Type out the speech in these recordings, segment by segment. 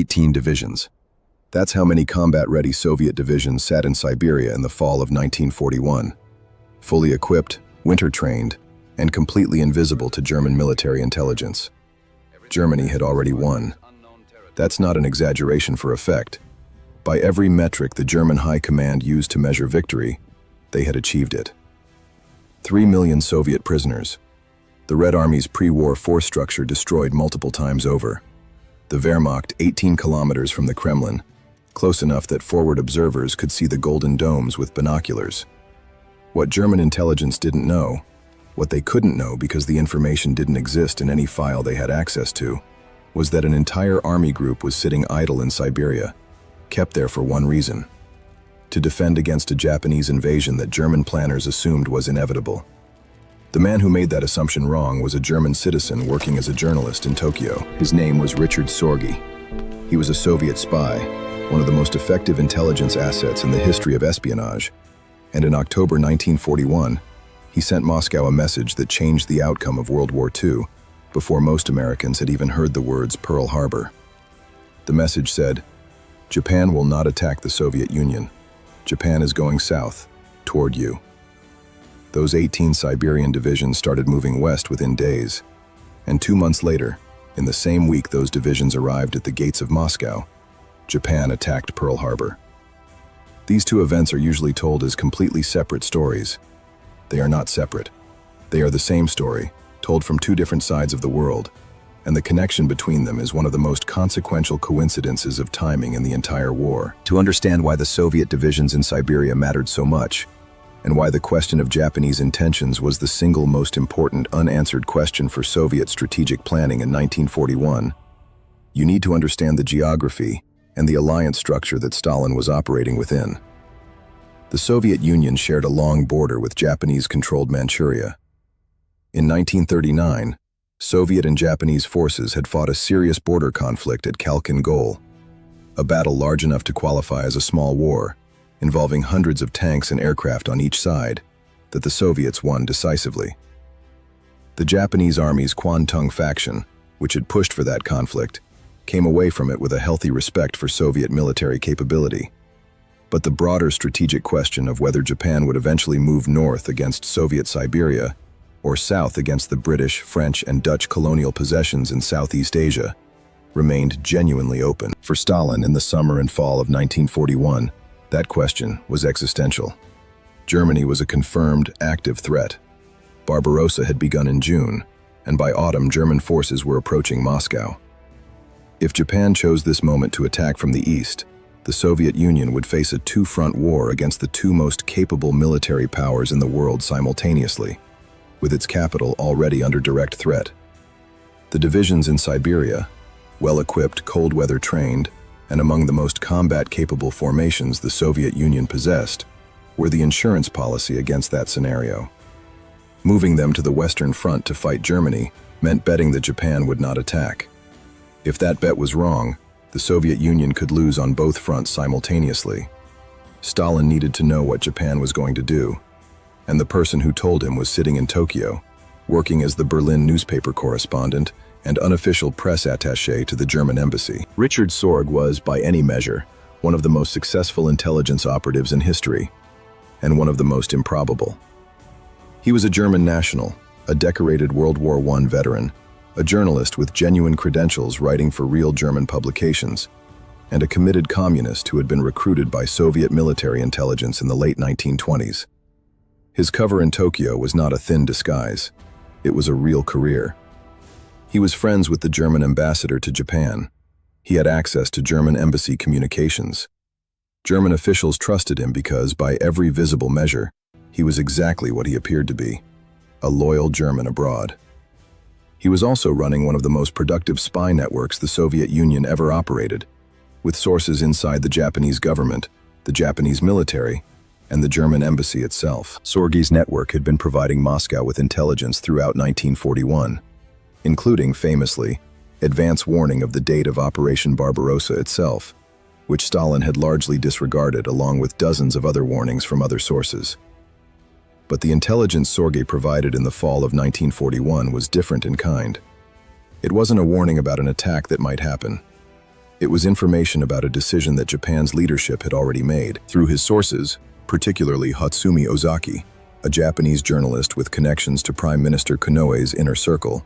18 divisions. That's how many combat-ready Soviet divisions sat in Siberia in the fall of 1941. Fully equipped, winter-trained, and completely invisible to German military intelligence. Germany had already won. That's not an exaggeration for effect. By every metric the German High Command used to measure victory, they had achieved it. 3 million Soviet prisoners. The Red Army's pre-war force structure destroyed multiple times over. The Wehrmacht 18 kilometers from the Kremlin, close enough that forward observers could see the golden domes with binoculars. What German intelligence didn't know, what they couldn't know because the information didn't exist in any file they had access to, was that an entire army group was sitting idle in Siberia, kept there for one reason: to defend against a Japanese invasion that German planners assumed was inevitable. The man who made that assumption wrong was a German citizen working as a journalist in Tokyo. His name was Richard Sorge. He was a Soviet spy, one of the most effective intelligence assets in the history of espionage, and in October 1941, he sent Moscow a message that changed the outcome of World War II before most Americans had even heard the words Pearl Harbor. The message said, "Japan will not attack the Soviet Union. Japan is going south, toward you." Those 18 Siberian divisions started moving west within days, and 2 months later, in the same week those divisions arrived at the gates of Moscow, Japan attacked Pearl Harbor. These two events are usually told as completely separate stories. They are not separate. They are the same story, told from two different sides of the world, and the connection between them is one of the most consequential coincidences of timing in the entire war. To understand why the Soviet divisions in Siberia mattered so much, and why the question of Japanese intentions was the single most important unanswered question for Soviet strategic planning in 1941, you need to understand the geography and the alliance structure that Stalin was operating within. The Soviet Union shared a long border with Japanese-controlled Manchuria. In 1939, Soviet and Japanese forces had fought a serious border conflict at Khalkhin Gol, a battle large enough to qualify as a small war, involving hundreds of tanks and aircraft on each side, that the Soviets won decisively. The Japanese Army's Kwantung faction, which had pushed for that conflict, came away from it with a healthy respect for Soviet military capability. But the broader strategic question of whether Japan would eventually move north against Soviet Siberia or south against the British, French, and Dutch colonial possessions in Southeast Asia remained genuinely open. For Stalin, in the summer and fall of 1941, that question was existential. Germany was a confirmed, active threat. Barbarossa had begun in June, and by autumn German forces were approaching Moscow. If Japan chose this moment to attack from the east, the Soviet Union would face a two-front war against the two most capable military powers in the world simultaneously, with its capital already under direct threat. The divisions in Siberia, well-equipped, cold-weather trained, and among the most combat-capable formations the Soviet Union possessed, were the insurance policy against that scenario. Moving them to the Western Front to fight Germany meant betting that Japan would not attack. If that bet was wrong, the Soviet Union could lose on both fronts simultaneously. Stalin needed to know what Japan was going to do, and the person who told him was sitting in Tokyo, working as the Berlin newspaper correspondent and unofficial press attaché to the German embassy. Richard Sorge was, by any measure, one of the most successful intelligence operatives in history, and one of the most improbable. He was a German national, a decorated World War I veteran, a journalist with genuine credentials writing for real German publications, and a committed communist who had been recruited by Soviet military intelligence in the late 1920s. His cover in Tokyo was not a thin disguise. It was a real career. He was friends with the German ambassador to Japan. He had access to German embassy communications. German officials trusted him because, by every visible measure, he was exactly what he appeared to be, a loyal German abroad. He was also running one of the most productive spy networks the Soviet Union ever operated, with sources inside the Japanese government, the Japanese military, and the German embassy itself. Sorge's network had been providing Moscow with intelligence throughout 1941, including, famously, advance warning of the date of Operation Barbarossa itself, which Stalin had largely disregarded along with dozens of other warnings from other sources. But the intelligence Sorge provided in the fall of 1941 was different in kind. It wasn't a warning about an attack that might happen. It was information about a decision that Japan's leadership had already made. Through his sources, particularly Hatsumi Ozaki, a Japanese journalist with connections to Prime Minister Konoe's inner circle,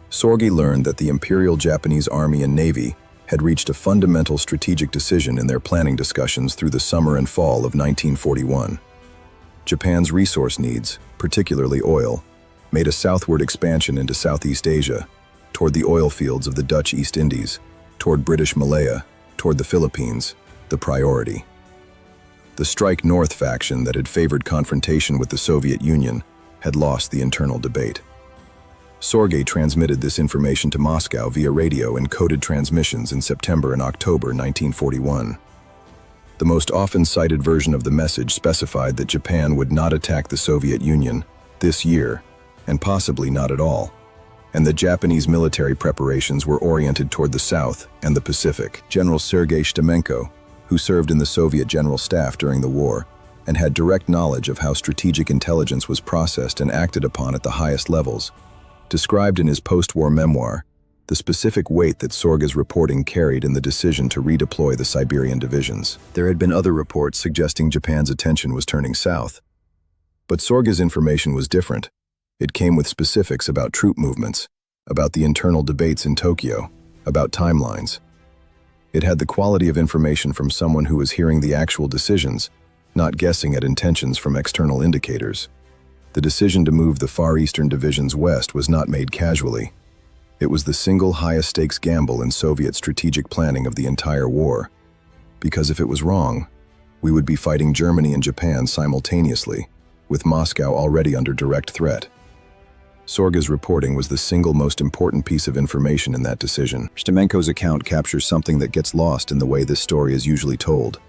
Sorge learned that the Imperial Japanese Army and Navy had reached a fundamental strategic decision in their planning discussions through the summer and fall of 1941. Japan's resource needs, particularly oil, made a southward expansion into Southeast Asia, toward the oil fields of the Dutch East Indies, toward British Malaya, toward the Philippines, the priority. The Strike North faction that had favored confrontation with the Soviet Union had lost the internal debate. Sorge transmitted this information to Moscow via radio in coded transmissions in September and October 1941. The most often cited version of the message specified that Japan would not attack the Soviet Union this year, and possibly not at all, and the Japanese military preparations were oriented toward the South and the Pacific. General Sergei Shtimenko, who served in the Soviet General Staff during the war and had direct knowledge of how strategic intelligence was processed and acted upon at the highest levels, described in his post-war memoir the specific weight that Sorge's reporting carried in the decision to redeploy the Siberian divisions. There had been other reports suggesting Japan's attention was turning south. But Sorge's information was different. It came with specifics about troop movements, about the internal debates in Tokyo, about timelines. It had the quality of information from someone who was hearing the actual decisions, not guessing at intentions from external indicators. The decision to move the Far Eastern divisions west was not made casually. It was the single highest stakes gamble in Soviet strategic planning of the entire war. Because if it was wrong, we would be fighting Germany and Japan simultaneously, with Moscow already under direct threat. Sorge's reporting was the single most important piece of information in that decision. Shtimenko's account captures something that gets lost in the way this story is usually told.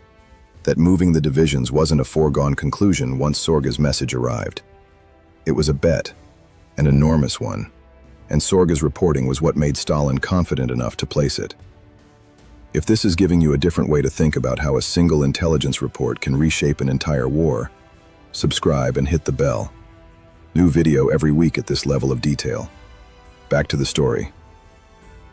That moving the divisions wasn't a foregone conclusion once Sorge's message arrived. It was a bet, an enormous one, and Sorge's reporting was what made Stalin confident enough to place it. If this is giving you a different way to think about how a single intelligence report can reshape an entire war, subscribe and hit the bell. New video every week at this level of detail. Back to the story.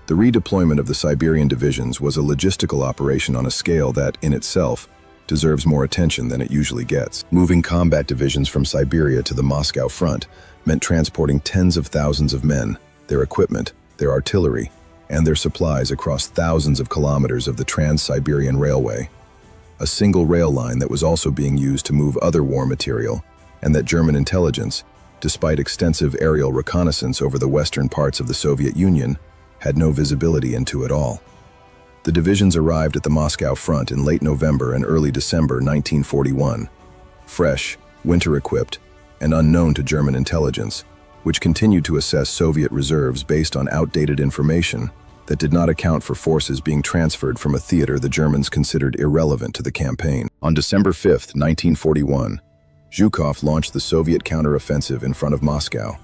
The redeployment of the Siberian divisions was a logistical operation on a scale that, in itself, deserves more attention than it usually gets. Moving combat divisions from Siberia to the Moscow front meant transporting tens of thousands of men, their equipment, their artillery, and their supplies across thousands of kilometers of the Trans-Siberian Railway, a single rail line that was also being used to move other war material, and that German intelligence, despite extensive aerial reconnaissance over the western parts of the Soviet Union, had no visibility into at all. The divisions arrived at the Moscow front in late November and early December 1941, fresh, winter-equipped, and unknown to German intelligence, which continued to assess Soviet reserves based on outdated information that did not account for forces being transferred from a theater the Germans considered irrelevant to the campaign. On December 5, 1941, Zhukov launched the Soviet counteroffensive in front of Moscow.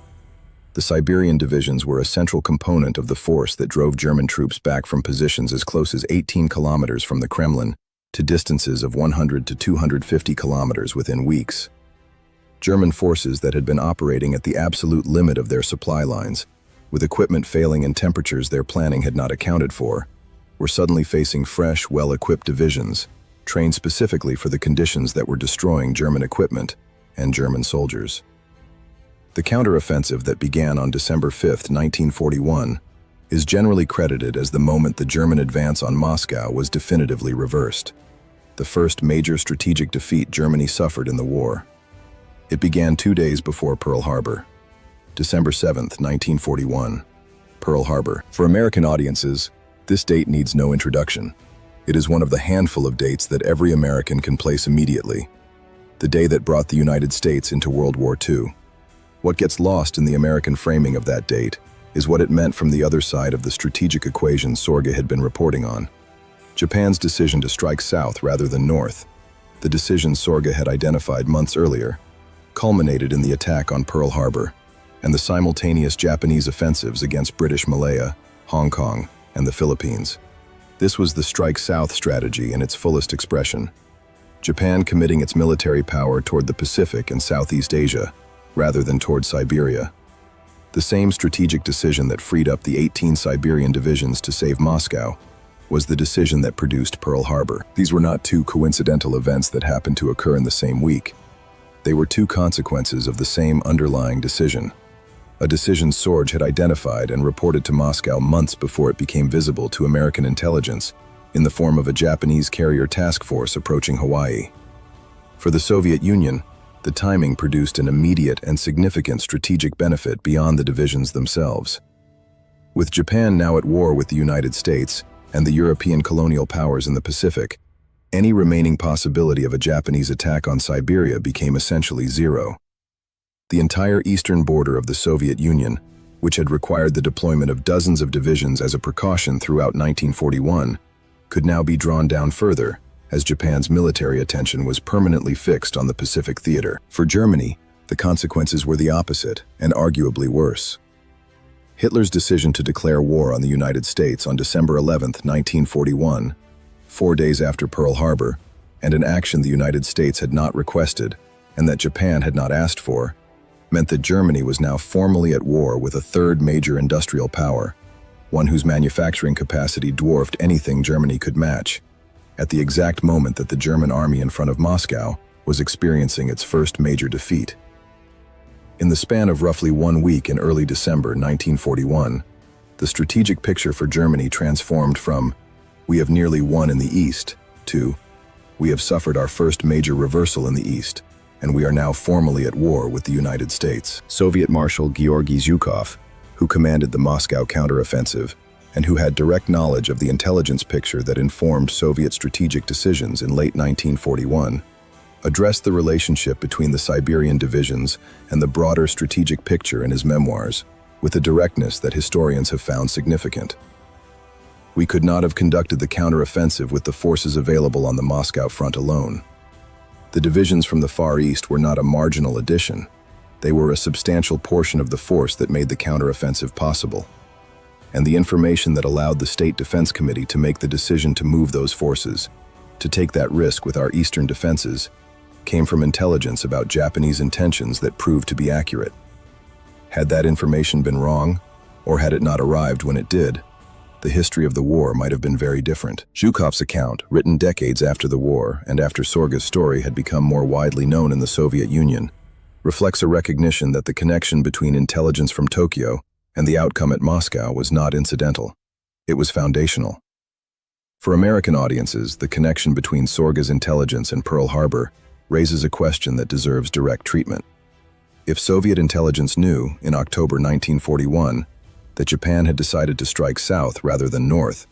The Siberian divisions were a central component of the force that drove German troops back from positions as close as 18 kilometers from the Kremlin to distances of 100 to 250 kilometers within weeks. German forces that had been operating at the absolute limit of their supply lines, with equipment failing and temperatures their planning had not accounted for, were suddenly facing fresh, well-equipped divisions, trained specifically for the conditions that were destroying German equipment and German soldiers. The counteroffensive that began on December 5, 1941, is generally credited as the moment the German advance on Moscow was definitively reversed, the first major strategic defeat Germany suffered in the war. It began 2 days before Pearl Harbor. December 7, 1941. Pearl Harbor. For American audiences, this date needs no introduction. It is one of the handful of dates that every American can place immediately. The day that brought the United States into World War II. What gets lost in the American framing of that date is what it meant from the other side of the strategic equation Sorge had been reporting on. Japan's decision to strike south rather than north, the decision Sorge had identified months earlier, culminated in the attack on Pearl Harbor and the simultaneous Japanese offensives against British Malaya, Hong Kong, and the Philippines. This was the strike south strategy in its fullest expression. Japan committing its military power toward the Pacific and Southeast Asia, rather than toward Siberia. The same strategic decision that freed up the 18 Siberian divisions to save Moscow was the decision that produced Pearl Harbor. These were not two coincidental events that happened to occur in the same week. They were two consequences of the same underlying decision. A decision Sorge had identified and reported to Moscow months before it became visible to American intelligence in the form of a Japanese carrier task force approaching Hawaii. For the Soviet Union, the timing produced an immediate and significant strategic benefit beyond the divisions themselves. With Japan now at war with the United States and the European colonial powers in the Pacific, any remaining possibility of a Japanese attack on Siberia became essentially zero. The entire eastern border of the Soviet Union, which had required the deployment of dozens of divisions as a precaution throughout 1941, could now be drawn down further, as Japan's military attention was permanently fixed on the Pacific theater. For Germany, the consequences were the opposite, and arguably worse. Hitler's decision to declare war on the United States on December 11, 1941, 4 days after Pearl Harbor, and an action the United States had not requested and that Japan had not asked for, meant that Germany was now formally at war with a third major industrial power, one whose manufacturing capacity dwarfed anything Germany could match, at the exact moment that the German army in front of Moscow was experiencing its first major defeat. In the span of roughly 1 week in early December 1941, the strategic picture for Germany transformed from "we have nearly won in the East" to "we have suffered our first major reversal in the East, and we are now formally at war with the United States." Soviet Marshal Georgy Zhukov, who commanded the Moscow counteroffensive and who had direct knowledge of the intelligence picture that informed Soviet strategic decisions in late 1941, addressed the relationship between the Siberian divisions and the broader strategic picture in his memoirs with a directness that historians have found significant. "We could not have conducted the counteroffensive with the forces available on the Moscow front alone. The divisions from the Far East were not a marginal addition. They were a substantial portion of the force that made the counteroffensive possible. And the information that allowed the State Defense Committee to make the decision to move those forces, to take that risk with our eastern defenses, came from intelligence about Japanese intentions that proved to be accurate. Had that information been wrong, or had it not arrived when it did, the history of the war might have been very different." Zhukov's account, written decades after the war and after Sorge's story had become more widely known in the Soviet Union, reflects a recognition that the connection between intelligence from Tokyo and the outcome at Moscow was not incidental. It was foundational. For American audiences, the connection between Sorge's intelligence and Pearl Harbor raises a question that deserves direct treatment. If Soviet intelligence knew, in October 1941, that Japan had decided to strike south rather than north,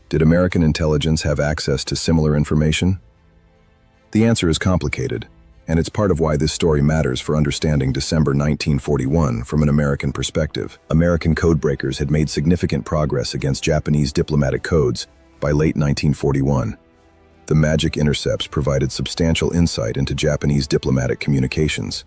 did American intelligence have access to similar information? The answer is complicated, and it's part of why this story matters for understanding December 1941 from an American perspective. American codebreakers had made significant progress against Japanese diplomatic codes by late 1941. The magic intercepts provided substantial insight into Japanese diplomatic communications.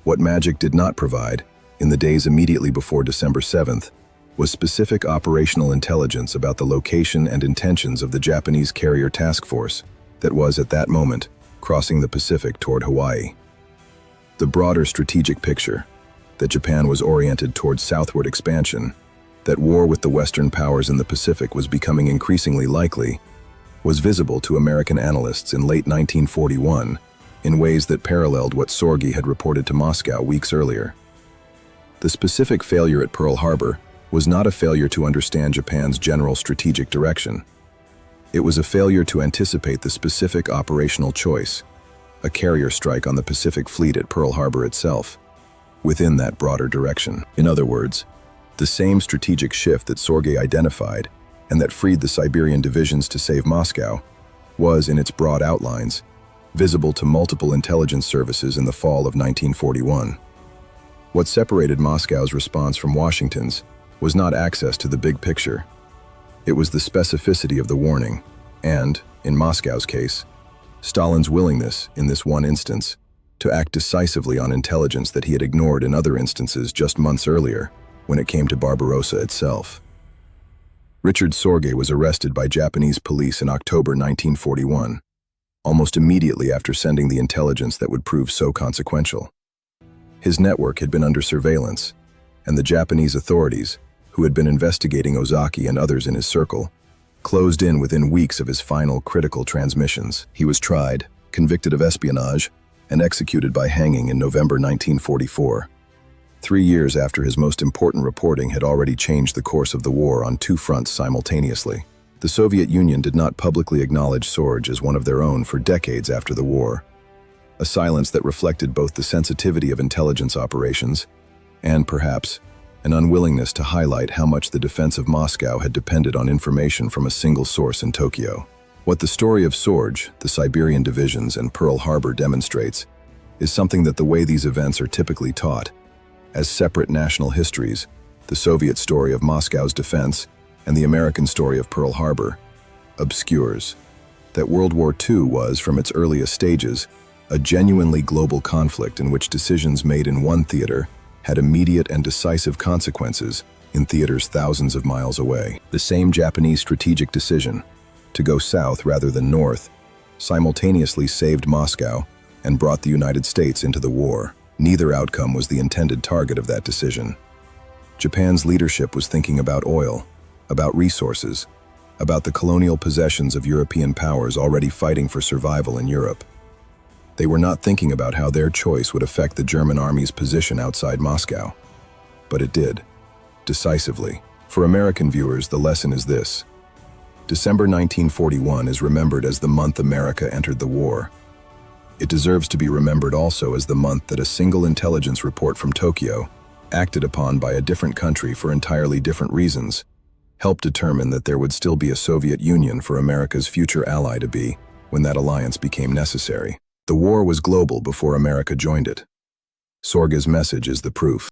What magic did not provide, in the days immediately before December 7th, was specific operational intelligence about the location and intentions of the Japanese carrier task force that was, at that moment, crossing the Pacific toward Hawaii. The broader strategic picture, that Japan was oriented towards southward expansion, that war with the Western powers in the Pacific was becoming increasingly likely, was visible to American analysts in late 1941 in ways that paralleled what Sorge had reported to Moscow weeks earlier. The specific failure at Pearl Harbor was not a failure to understand Japan's general strategic direction. It was a failure to anticipate the specific operational choice, a carrier strike on the Pacific Fleet at Pearl Harbor itself, within that broader direction. In other words, the same strategic shift that Sorge identified and that freed the Siberian divisions to save Moscow was, in its broad outlines, visible to multiple intelligence services in the fall of 1941. What separated Moscow's response from Washington's was not access to the big picture. It was the specificity of the warning and, in Moscow's case, Stalin's willingness, in this one instance, to act decisively on intelligence that he had ignored in other instances just months earlier, when it came to Barbarossa itself. Richard Sorge was arrested by Japanese police in October 1941, almost immediately after sending the intelligence that would prove so consequential. His network had been under surveillance, and the Japanese authorities, who had been investigating Ozaki and others in his circle, closed in within weeks of his final critical transmissions. He was tried, convicted of espionage, and executed by hanging in November 1944. 3 years after his most important reporting had already changed the course of the war on 2 fronts simultaneously. The Soviet Union did not publicly acknowledge Sorge as one of their own for decades after the war, a silence that reflected both the sensitivity of intelligence operations and, perhaps, an unwillingness to highlight how much the defense of Moscow had depended on information from a single source in Tokyo. What the story of Sorge, the Siberian divisions, and Pearl Harbor demonstrates is something that the way these events are typically taught, as separate national histories, the Soviet story of Moscow's defense and the American story of Pearl Harbor, obscures. That World War II was, from its earliest stages, a genuinely global conflict in which decisions made in one theater had immediate and decisive consequences in theaters thousands of miles away. The same Japanese strategic decision, to go south rather than north, simultaneously saved Moscow and brought the United States into the war. Neither outcome was the intended target of that decision. Japan's leadership was thinking about oil, about resources, about the colonial possessions of European powers already fighting for survival in Europe. They were not thinking about how their choice would affect the German army's position outside Moscow. But it did, decisively. For American viewers, the lesson is this. December 1941 is remembered as the month America entered the war. It deserves to be remembered also as the month that a single intelligence report from Tokyo, acted upon by a different country for entirely different reasons, helped determine that there would still be a Soviet Union for America's future ally to be when that alliance became necessary. The war was global before America joined it. Sorge's message is the proof.